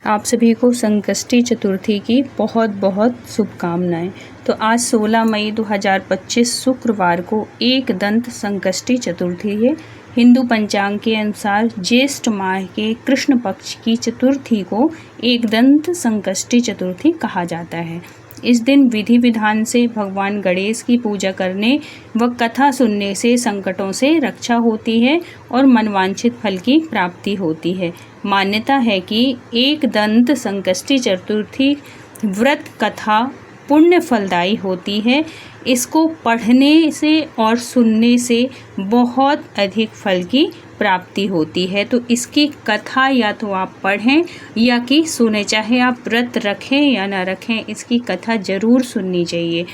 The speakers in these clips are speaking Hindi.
आप सभी को संकष्टी चतुर्थी की बहुत बहुत शुभकामनाएं। तो आज 16 मई 2025 शुक्रवार को एक दंत संकष्टी चतुर्थी है। हिंदू पंचांग के अनुसार ज्येष्ठ माह के कृष्ण पक्ष की चतुर्थी को एक दंत संकष्टी चतुर्थी कहा जाता है। इस दिन विधि विधान से भगवान गणेश की पूजा करने व कथा सुनने से संकटों से रक्षा होती है और मनवांछित फल की प्राप्ति होती है। मान्यता है कि एक दंत संकष्टी चतुर्थी व्रत कथा पुण्य फलदायी होती है। इसको पढ़ने से और सुनने से बहुत अधिक फल की प्राप्ति होती है। तो इसकी कथा या तो आप पढ़ें या कि सुने, चाहे आप व्रत रखें या ना रखें, इसकी कथा ज़रूर सुननी चाहिए।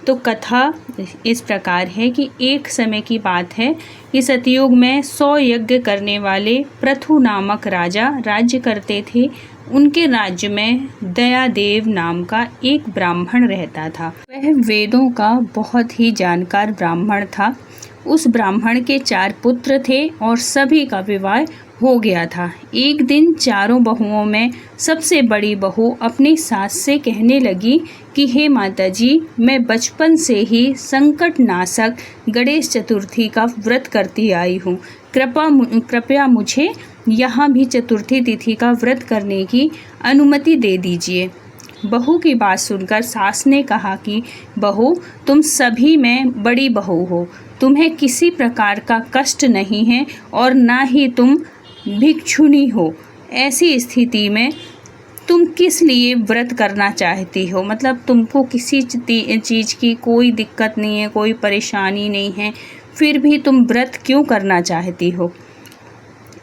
तो कथा इस प्रकार है कि एक समय की बात है कि सतयुग में 100 यज्ञ करने वाले पृथु नामक राजा राज्य करते थे। उनके राज्य में दयादेव नाम का एक ब्राह्मण रहता था। वह वेदों का बहुत ही जानकार ब्राह्मण था। उस ब्राह्मण के 4 पुत्र थे और सभी का विवाह हो गया था। एक दिन चारों बहुओं में सबसे बड़ी बहू अपनी सास से कहने लगी कि हे माता जी, मैं बचपन से ही संकट नाशक गणेश चतुर्थी का व्रत करती आई हूँ। कृपया मुझे यहाँ भी चतुर्थी तिथि का व्रत करने की अनुमति दे दीजिए। बहू की बात सुनकर सास ने कहा कि बहू, तुम सभी में बड़ी बहू हो, तुम्हें किसी प्रकार का कष्ट नहीं है और ना ही तुम भिक्षुनी हो। ऐसी स्थिति में तुम किस लिए व्रत करना चाहती हो? मतलब तुमको किसी चीज़ की कोई दिक्कत नहीं है, कोई परेशानी नहीं है, फिर भी तुम व्रत क्यों करना चाहती हो?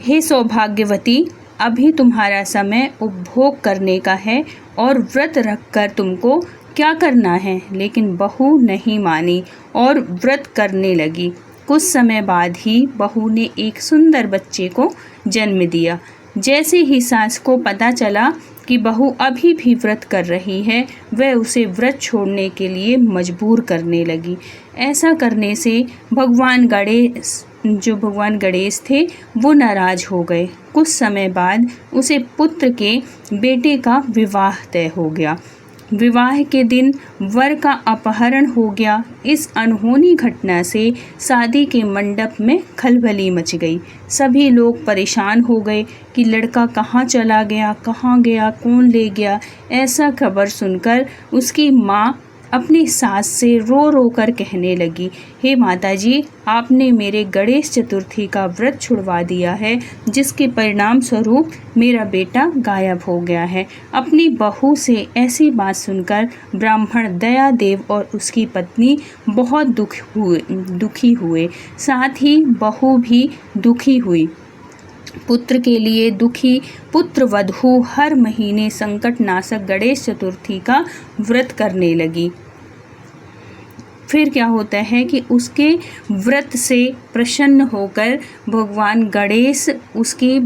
हे सौभाग्यवती, अभी तुम्हारा समय उपभोग करने का है और व्रत रखकर तुमको क्या करना है? लेकिन बहू नहीं मानी और व्रत करने लगी। कुछ समय बाद ही बहू ने एक सुंदर बच्चे को जन्म दिया। जैसे ही सास को पता चला कि बहू अभी भी व्रत कर रही है, वह उसे व्रत छोड़ने के लिए मजबूर करने लगी। ऐसा करने से भगवान गणेश थे वो नाराज हो गए। कुछ समय बाद उसे पुत्र के बेटे का विवाह तय हो गया। विवाह के दिन वर का अपहरण हो गया। इस अनहोनी घटना से शादी के मंडप में खलबली मच गई। सभी लोग परेशान हो गए कि लड़का कहाँ चला गया, कहाँ गया, कौन ले गया। ऐसा खबर सुनकर उसकी माँ अपनी सास से रो रो कर कहने लगी, हे माताजी, आपने मेरे गणेश चतुर्थी का व्रत छुड़वा दिया है, जिसके परिणाम स्वरूप मेरा बेटा गायब हो गया है। अपनी बहू से ऐसी बात सुनकर ब्राह्मण दयादेव और उसकी पत्नी बहुत दुखी हुए। साथ ही बहू भी दुखी हुई। पुत्र के लिए दुखी पुत्रवधू हर महीने संकट नाशक गणेश चतुर्थी का व्रत करने लगी। फिर क्या होता है कि उसके व्रत से प्रसन्न होकर भगवान गणेश उसकी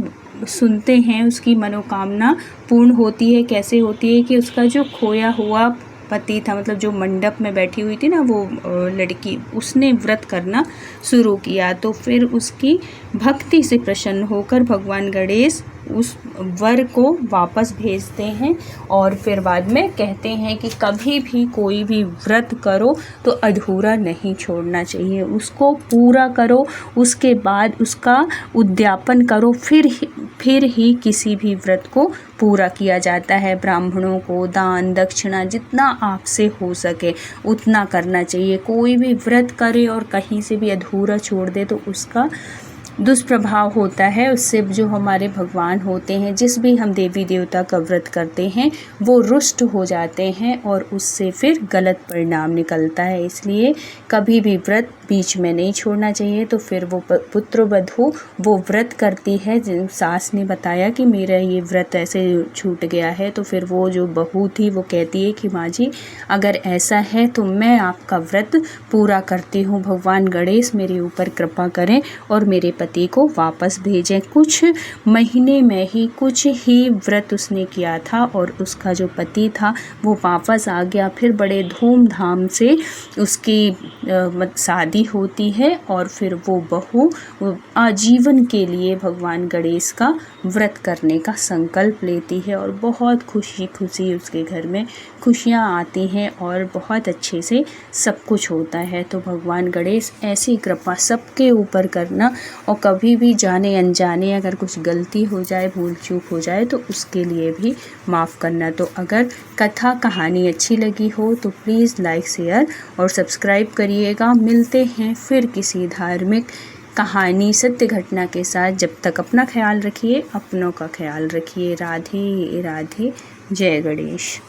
सुनते हैं, उसकी मनोकामना पूर्ण होती है। कैसे होती है कि उसका जो खोया हुआ पति था, मतलब जो मंडप में बैठी हुई थी ना वो लड़की, उसने व्रत करना शुरू किया। तो फिर उसकी भक्ति से प्रसन्न होकर भगवान गणेश उस वर को वापस भेजते हैं और फिर बाद में कहते हैं कि कभी भी कोई भी व्रत करो तो अधूरा नहीं छोड़ना चाहिए, उसको पूरा करो, उसके बाद उसका उद्यापन करो, फिर ही किसी भी व्रत को पूरा किया जाता है। ब्राह्मणों को दान दक्षिणा जितना आपसे हो सके उतना करना चाहिए। कोई भी व्रत करे और कहीं से भी अधूरा छोड़ दे तो उसका दुष्प्रभाव होता है। उससे जो हमारे भगवान होते हैं, जिस भी हम देवी देवता का व्रत करते हैं, वो रुष्ट हो जाते हैं और उससे फिर गलत परिणाम निकलता है। इसलिए कभी भी व्रत बीच में नहीं छोड़ना चाहिए। तो फिर वो पुत्रवधू वो व्रत करती है। सास ने बताया कि मेरा ये व्रत ऐसे छूट गया है। तो फिर वो जो बहू थी वो कहती है कि माँ जी, अगर ऐसा है तो मैं आपका व्रत पूरा करती हूँ। भगवान गणेश मेरे ऊपर कृपा करें और मेरे पति को वापस भेजें। कुछ महीने में ही कुछ ही व्रत उसने किया था और उसका जो पति था वो वापस आ गया। फिर बड़े धूमधाम से उसकी शादी गलती होती है और फिर वो बहू आजीवन के लिए भगवान गणेश का व्रत करने का संकल्प लेती है और बहुत खुशी खुशी उसके घर में खुशियाँ आती हैं और बहुत अच्छे से सब कुछ होता है। तो भगवान गणेश ऐसी कृपा सबके ऊपर करना, और कभी भी जाने अनजाने अगर कुछ गलती हो जाए, भूल चूक हो जाए तो उसके लिए भी माफ़ करना। तो अगर कथा कहानी अच्छी लगी हो तो प्लीज़ लाइक शेयर और सब्सक्राइब करिएगा। मिलते हैं फिर किसी धार्मिक कहानी सत्य घटना के साथ। जब तक अपना ख्याल रखिए, अपनों का ख्याल रखिए। राधे राधे, जय गणेश।